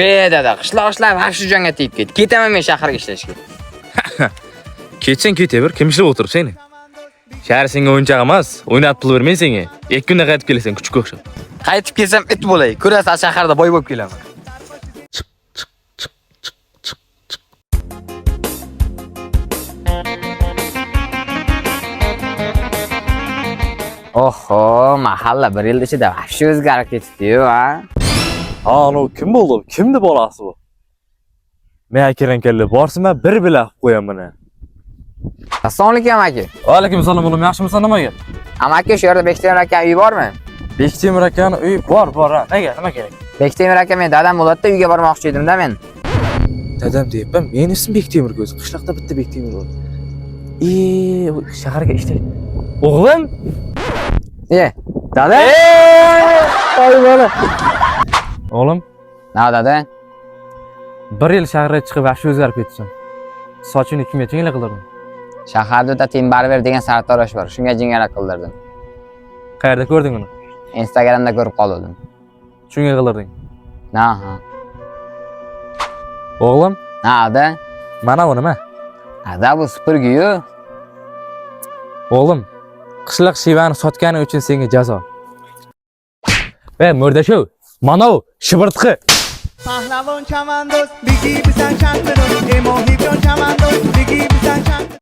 Fe dada, qishloq ishlab vahshiy jonga tegib ketdi. Ketaman men shaharga ishlashga. Ketsang ketaver, kim ishlab o'tirib seni? Shahar senga o'yinchoq emas, o'ynatib pul bermay senga. 2 kunda qaytib kelasan, kuchuk o'xshab. Qaytib kelsam it bo'lay. Ko'rasan shaharda boy bo'lib kelaman. Oho, mahalla bir yil ichida vahshiy o'zgarib ketdi-yu, ha? Anu kim bo'ldi? Kimdi bolasi bu? Men akarankalar borsima bir bila qilib qo'yaman mana. Assalomu alaykum aka. Va alaykum assalom o'g'lim, yaxshimisan nimaga? Amaki shu yerda Bektemir aka uyi bormi? Bektemir akani uyi bor, ha. Nima kerak? Bektemir aka men dadam bo'ladi-da, uyga bormoqchi edim-da men. Dadam deyapman, men ismim Bektemir ko'z. Qishloqda bitta Bektemir bor. Shaharga ishlaydi. O'g'lim? Dada? Voy bola. O'g'lim, Na dada? 1 yil shaharga chiqib vahshiy o'zgarib ketdim. Sochini kimga jingla qildirdim? Shaharda da Timbarver degan sartarosh bor. Shunga jingara qildirdim. Qayerda ko'rding uni? Instagramda ko'rib qoldim. Shunga qildirding. Aha. O'g'lim, Nada? mana bu nima? Ada bu supurgi-yu. O'g'lim, qishloq shivani sotgani uchun senga jazo. Murdashow, mana u shibirtqi. Pahlavon chamandoz, bigi bisan chaqirib, emohijon chamandoz, bigi bisan chaqirib.